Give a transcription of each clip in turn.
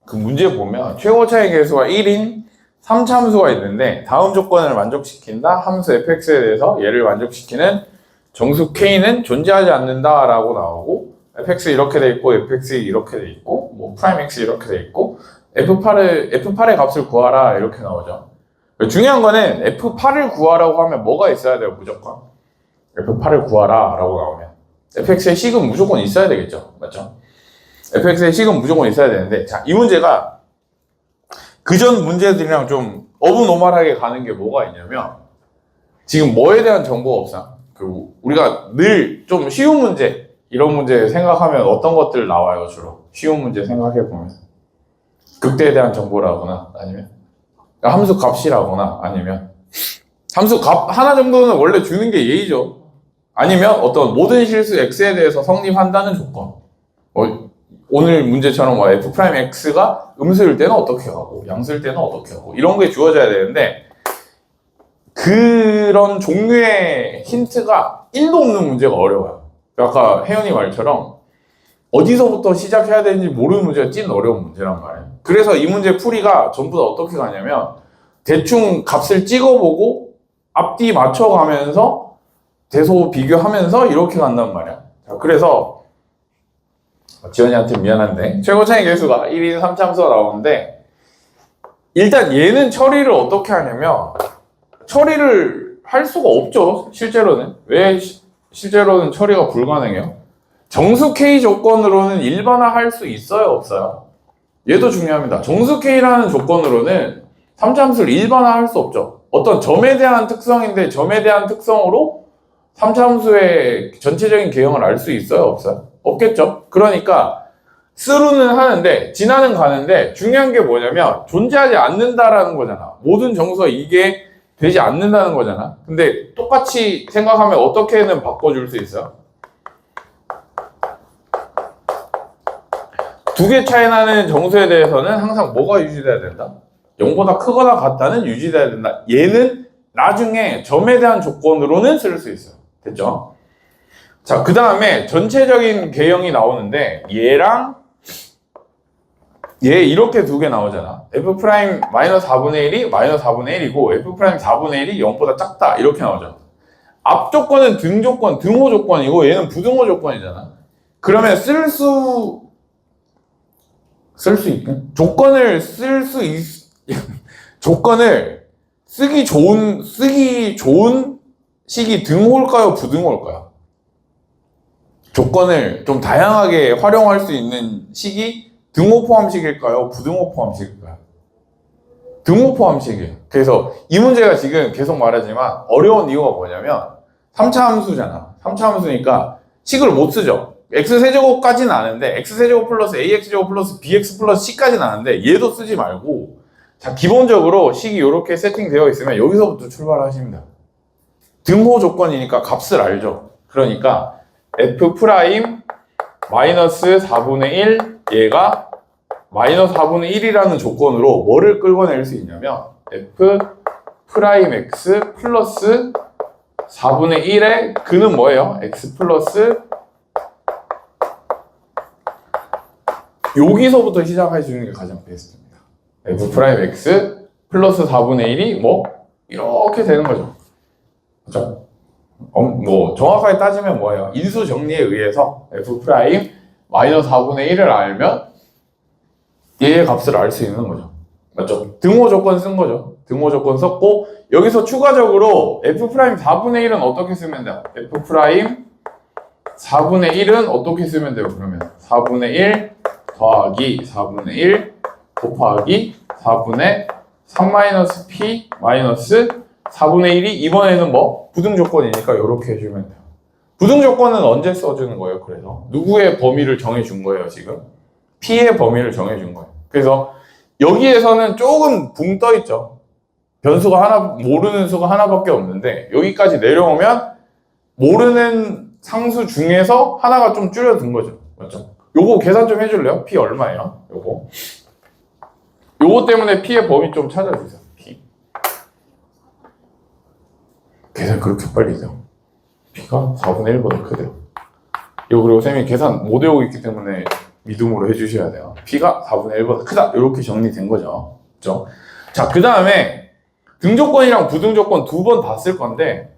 그 문제 보면 최고 차이 계수가 1인 3참수가 있는데 다음 조건을 만족시킨다. 함수 fx에 대해서 얘를 만족시키는 정수 k는 존재하지 않는다 라고 나오고, fx 이렇게 돼 있고 fx 이렇게 돼 있고 뭐 프라임 x 이렇게 돼 있고 f8의 값을 구하라 이렇게 나오죠. 중요한 거는 f8을 구하라고 하면 뭐가 있어야 돼요? 무조건 f8을 구하라 라고 나오면 fx의 식은 무조건 있어야 되겠죠. 맞죠? fx의 식은 무조건 있어야 되는데, 자, 이 문제가 그전 문제들이랑 좀 어브노멀하게 가는 게 뭐가 있냐면, 지금 뭐에 대한 정보가 없어. 우리가 늘 좀 쉬운 문제, 이런 문제 생각하면 어떤 것들 나와요? 주로 쉬운 문제 생각해보면 극대에 대한 정보라거나 아니면 함수 값이라거나 아니면 함수 값 하나 정도는 원래 주는 게 예의죠. 아니면 어떤 모든 실수 x에 대해서 성립한다는 조건. 오늘 문제처럼 뭐 f'x가 음수일 때는 어떻게 하고 양수일 때는 어떻게 하고 이런 게 주어져야 되는데, 그런 종류의 힌트가 1도 없는 문제가 어려워요. 아까 혜연이 말처럼 어디서부터 시작해야 되는지 모르는 문제가 찐 어려운 문제란 말이에요. 그래서 이 문제 풀이가 전부 다 어떻게 가냐면 대충 값을 찍어보고 앞뒤 맞춰가면서 대소 비교하면서 이렇게 간단 말이야. 자, 그래서 지원이한테 미안한데 최고 차이 계수가 1인 3참수가 나오는데, 일단 얘는 처리를 어떻게 하냐면 처리를 할 수가 없죠. 실제로는. 왜 실제로는 처리가 불가능해요? 정수 K 조건으로는 일반화할 수 있어요? 없어요? 얘도 중요합니다. 정수 K라는 조건으로는 3참수를 일반화할 수 없죠. 어떤 점에 대한 특성인데 점에 대한 특성으로 3참수의 전체적인 개형을 알 수 있어요? 없어요? 없겠죠. 그러니까 쓰루는 하는데 진화는 가는데, 중요한 게 뭐냐면 존재하지 않는다라는 거잖아. 모든 정수가 이게 되지 않는다는 거잖아. 근데 똑같이 생각하면 어떻게는 바꿔줄 수 있어요? 두 개 차이 나는 정수에 대해서는 항상 뭐가 유지돼야 된다? 0보다 크거나 같다는 유지돼야 된다. 얘는 나중에 점에 대한 조건으로는 쓸 수 있어요. 됐죠? 자, 그 다음에 전체적인 개형이 나오는데 얘랑 얘 이렇게 두 개 나오잖아. f'-4분의 1이 -4분의 1이고 f'4분의 1이 0보다 작다 이렇게 나오죠. 앞 조건은 등 조건, 등호 조건이고 얘는 부등호 조건이잖아. 그러면 조건을 쓰기 좋은 식이 등호일까요? 부등호일까요? 조건을 좀 다양하게 활용할 수 있는 식이 등호 포함식일까요? 부등호 포함식일까요? 등호 포함식이에요. 그래서 이 문제가 지금 계속 말하지만 어려운 이유가 뭐냐면 3차 함수잖아. 3차 함수니까 식을 못 쓰죠. x세제곱까지는 아는데 x세제곱 플러스 ax제곱 플러스 bx 플러스 c까지는 아는데 얘도 쓰지 말고, 자, 기본적으로 식이 이렇게 세팅되어 있으면 여기서부터 출발하십니다. 등호 조건이니까 값을 알죠. 그러니까 f'-4분의 1 얘가 -4분의 1이라는 조건으로 뭐를 끌어낼 수 있냐면 f'x 플러스 4분의 1의 그는 뭐예요? x 플러스, 여기서부터 시작해 주는 게 가장 베스트입니다. f'x 플러스 4분의 1이 뭐 이렇게 되는 거죠. 그렇죠? 뭐 정확하게 따지면 뭐예요? 인수 정리에 의해서 f' -4분의 1을 알면 얘의 값을 알 수 있는 거죠. 맞죠? 등호 조건 쓴 거죠. 등호 조건 썼고, 여기서 추가적으로 f'4분의 1은 어떻게 쓰면 돼요? f'4분의 1은 어떻게 쓰면 돼요? 그러면 4분의 1 더하기 4분의 1 곱하기 4분의 3-p 마이너스 4분의 1이 이번에는 뭐? 부등 조건이니까 이렇게 해주면 돼요. 부등 조건은 언제 써주는 거예요? 그래서 누구의 범위를 정해준 거예요? 지금 p의 범위를 정해준 거예요. 그래서 여기에서는 조금 붕 떠 있죠. 변수가 하나, 모르는 수가 하나밖에 없는데 여기까지 내려오면 모르는 상수 중에서 하나가 좀 줄여든 거죠. 맞죠? 요거 계산 좀 해줄래요? p 얼마예요? 요거 때문에 p의 범위 좀 찾아주세요. p 계산 그렇게 빨리 해요. p가 4분의 1보다 크대요. 이거 그리고 쌤이 계산 못 외우고 있기 때문에 믿음으로 해주셔야 돼요. P가 4분의 1보다 크다. 이렇게 정리된 거죠. 그죠? 자, 그 다음에 등조건이랑 부등조건 두 번 다 쓸 건데,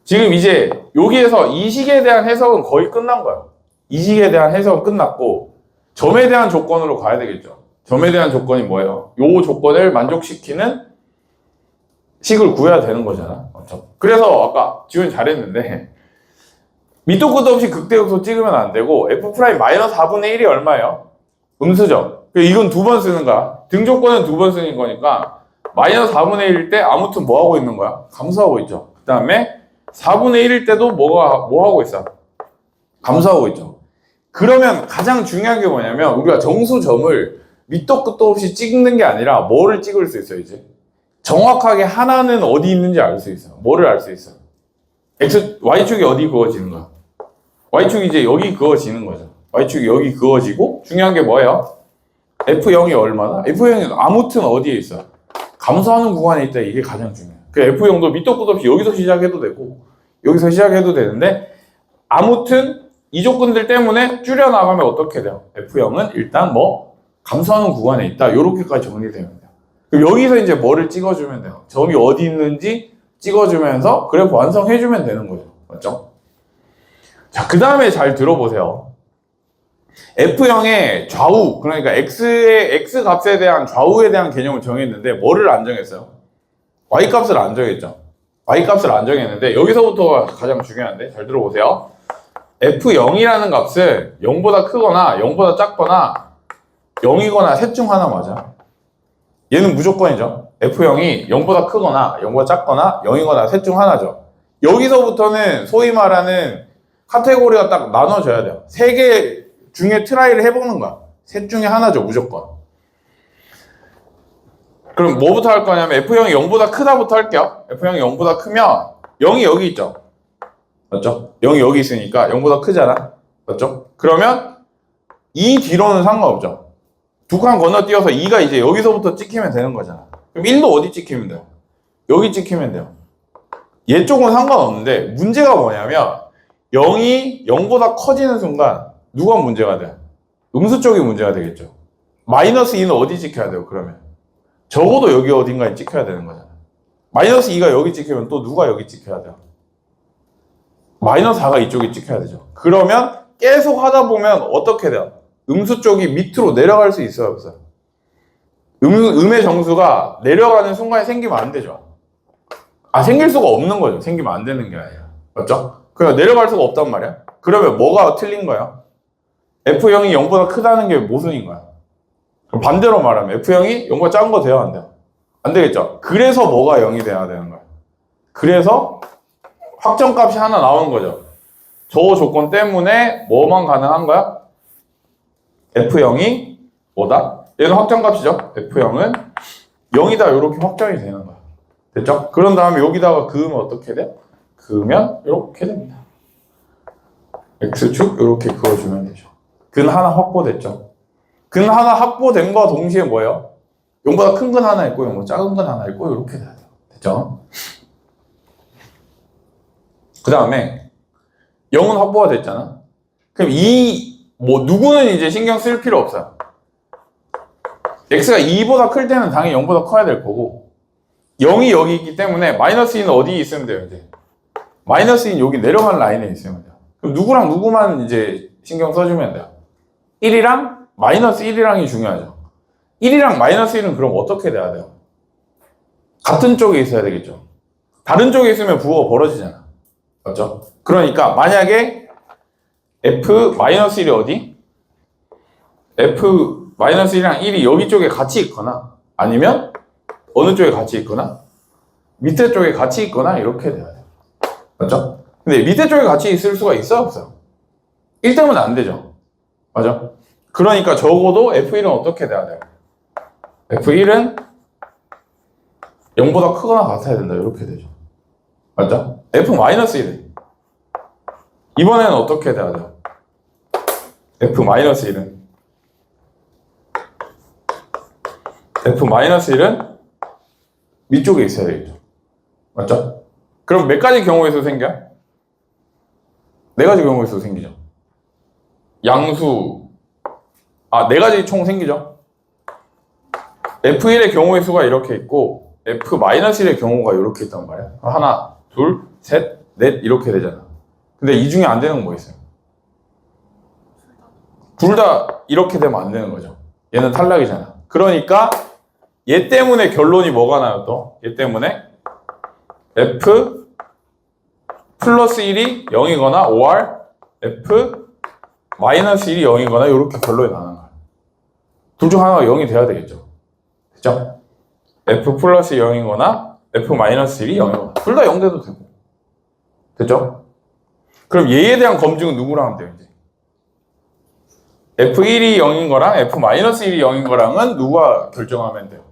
지금 이제 여기에서 이 식에 대한 해석은 거의 끝난 거예요. 이 식에 대한 해석은 끝났고, 점에 대한 조건으로 가야 되겠죠. 점에 대한 조건이 뭐예요? 요 조건을 만족시키는 식을 구해야 되는 거잖아. 그렇죠? 그래서 아까 지원이 잘했는데, 밑도 끝도 없이 극대역소 찍으면 안 되고, F'-4분의 1이 얼마예요? 음수죠. 이건 두 번 쓰는 거야. 등조건은 두 번 쓰는 거니까, -4분의 1일 때 아무튼 뭐 하고 있는 거야? 감소하고 있죠. 그 다음에 4분의 1일 때도 뭐 하고 있어? 감소하고 있죠. 그러면 가장 중요한 게 뭐냐면, 우리가 정수점을 밑도 끝도 없이 찍는 게 아니라 뭐를 찍을 수 있어요, 이제? 정확하게 하나는 어디 있는지 알 수 있어요. 뭐를 알 수 있어요? Y축이 어디 그어지는 거야? Y축이 이제 여기 그어지는 거죠. Y축이 여기 그어지고, 중요한 게 뭐예요? F0이 얼마나? F0이 아무튼 어디에 있어요? 감소하는 구간에 있다. 이게 가장 중요해요. 그 F0도 밑도 끝도 없이 여기서 시작해도 되고, 여기서 시작해도 되는데, 아무튼 이 조건들 때문에 줄여나가면 어떻게 돼요? F0은 일단 뭐 감소하는 구간에 있다. 요렇게까지 정리되면 돼요. 그럼 여기서 이제 뭐를 찍어주면 돼요? 점이 어디 있는지 찍어주면서 그래프 완성해주면 되는 거죠. 맞죠? 자, 그 다음에 잘 들어보세요. F0의 좌우, 그러니까 X 값에 대한 좌우에 대한 개념을 정했는데 뭐를 안 정했어요? Y 값을 안 정했죠. Y 값을 안 정했는데 여기서부터가 가장 중요한데 잘 들어보세요. F0이라는 값은 0보다 크거나 0보다 작거나 0이거나 셋 중 하나 맞아. 얘는 무조건이죠. F0이 0보다 크거나 0보다 작거나 0이거나 셋 중 하나죠. 여기서부터는 소위 말하는 카테고리가 딱 나눠져야 돼요. 세 개 중에 트라이를 해보는 거야. 셋 중에 하나죠, 무조건. 그럼 뭐부터 할 거냐면 F0이 0보다 크다부터 할게요. F0이 0보다 크면 0이 여기 있죠. 맞죠? 0이 여기 있으니까 0보다 크잖아. 맞죠? 그러면 이 뒤로는 상관없죠. 두 칸 건너뛰어서 2가 이제 여기서부터 찍히면 되는 거잖아. 그럼 1도 어디 찍히면 돼요? 여기 찍히면 돼요. 얘 쪽은 상관없는데 문제가 뭐냐면 0이 0보다 커지는 순간 누가 문제가 돼? 음수 쪽이 문제가 되겠죠. -2는 어디 찍혀야 돼요, 그러면? 적어도 여기 어딘가에 찍혀야 되는 거잖아. -2가 여기 찍히면 또 누가 여기 찍혀야 돼요? -4가 이쪽에 찍혀야 되죠. 그러면 계속 하다 보면 어떻게 돼요? 음수 쪽이 밑으로 내려갈 수 있어요, 없어요? 음의 정수가 내려가는 순간에 생기면 안 되죠. 생길 수가 없는 거죠. 생기면 안 되는 게 아니라. 맞죠? 그냥 내려갈 수가 없단 말이야. 그러면 뭐가 틀린 거야? F0이 0보다 크다는 게 모순인 거야. 그럼 반대로 말하면 F0이 0보다 작은 거 돼요, 안 돼요? 안 되겠죠? 그래서 뭐가 0이 돼야 되는 거야. 그래서 확정값이 하나 나오는 거죠. 저 조건 때문에 뭐만 가능한 거야? F0이 뭐다? 얘는 확정값이죠. F0은 0이다. 이렇게 확정이 되는 거야. 됐죠? 그런 다음에 여기다가 그으면 어떻게 돼? 그으면 이렇게 됩니다. X축 이렇게 그어주면 되죠. 근 하나 확보됐죠. 근 하나 확보된 거 동시에 뭐예요? 0보다 큰 근 하나 있고 0보다 작은 근 하나 있고 이렇게 돼야 돼요. 됐죠? 그 다음에 0은 확보가 됐잖아. 그럼 누구는 이제 신경 쓸 필요 없어요. X가 2보다 클 때는 당연히 0보다 커야 될 거고 0이 여기 있기 때문에 -2는 어디에 있으면 돼요, 이제? -2는 여기 내려가는 라인에 있으면 돼요. 그럼 누구랑 누구만 이제 신경 써주면 돼요? 1이랑 -1이랑이 중요하죠. 1이랑 -1은 그럼 어떻게 돼야 돼요? 같은 쪽에 있어야 되겠죠. 다른 쪽에 있으면 부호가 벌어지잖아. 맞죠? 그러니까 만약에 F-1이 어디? F-1이랑 1이 여기 쪽에 같이 있거나 아니면 어느 쪽에 같이 있거나 밑에 쪽에 같이 있거나 이렇게 돼야 돼요. 맞죠? 근데 밑에 쪽에 같이 있을 수가 있어요, 없어요? 1 때문에 안 되죠. 맞죠? 그러니까 적어도 F1은 어떻게 돼야 돼요? F1은 0보다 크거나 같아야 된다. 이렇게 되죠. 맞죠? F-1은 이번에는 어떻게 돼야 돼요? F-1은 위쪽에 있어야 되겠죠. 맞죠? 그럼 몇 가지 경우에서 생겨요? 네 가지 경우에서 생기죠. 양수, 네 가지 총 생기죠. F1의 경우의 수가 이렇게 있고 F-1의 경우가 이렇게 있단 말이야. 하나, 둘, 셋, 넷 이렇게 되잖아. 근데 이 중에 안 되는 건 뭐 있어요? 둘 다 이렇게 되면 안 되는 거죠. 얘는 탈락이잖아. 그러니까 얘 때문에 결론이 뭐가 나요 또? 얘 때문에 F 플러스 1이 0이거나 or F 마이너스 1이 0이거나 이렇게 결론이 나는 거야. 둘 중 하나가 0이 돼야 되겠죠. 그죠? F 플러스 0이거나 F 마이너스 1이 0이거나 둘 다 0 돼도 되고. 됐죠? 그럼 얘에 대한 검증은 누구랑 하면 돼요 이제? F1이 0인 거랑 F 마이너스 1이 0인 거랑은 누가 결정하면 돼요?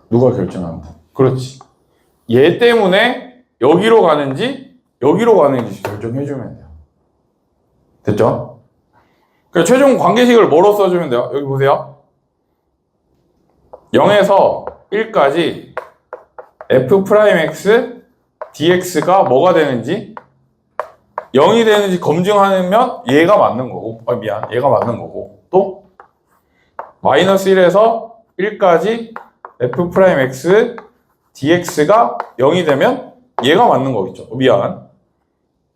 누가 결정하면 돼? 그렇지. 얘 때문에 여기로 가는지 여기로 가는지 결정해주면 돼요. 됐죠? 그러니까 최종 관계식을 뭐로 써주면 돼요? 여기 보세요. 0에서 1까지 F'X dx가 뭐가 되는지 0이 되는지 검증하면 얘가 맞는 거고 얘가 맞는 거고 또 마이너스 1에서 1까지 F'X dx가 0이 되면 얘가 맞는 거겠죠.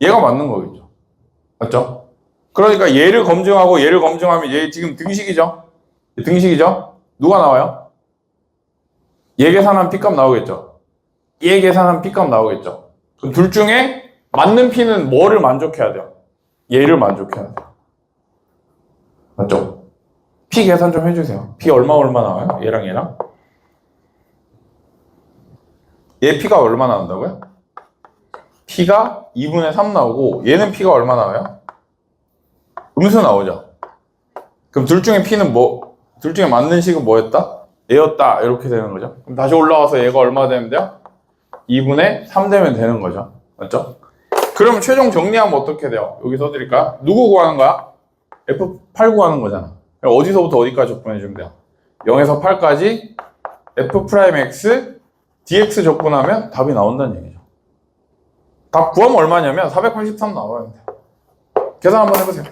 얘가 맞는 거겠죠. 맞죠? 그러니까 얘를 검증하고 얘를 검증하면 얘 지금 등식이죠? 등식이죠? 누가 나와요? 얘 계산한 P값 나오겠죠? 얘 계산한 P값 나오겠죠? 그럼 둘 중에 맞는 P는 뭐를 만족해야 돼요? 얘를 만족해야 돼요. 맞죠? P 계산 좀 해주세요. P 얼마 나와요? 얘랑 얘랑? 얘 P가 얼마 나온다고요? P가 2분의 3 나오고 얘는 P가 얼마 나와요? 음수 나오죠? 그럼 둘 중에 P는 둘 중에 맞는 식은 뭐였다? 얘였다 이렇게 되는 거죠. 그럼 다시 올라와서 얘가 얼마 되면 돼요? 2분의 3 되면 되는 거죠. 맞죠? 그럼 최종 정리하면 어떻게 돼요? 여기 써드릴까요? 누구 구하는 거야? F8 구하는 거잖아. 어디서부터 어디까지 적분해주면 돼요? 0에서 8까지 F'X dx 적분하면 답이 나온다는 얘기죠. 답 구하면 얼마냐면 483 나와요. 계산 한번 해보세요.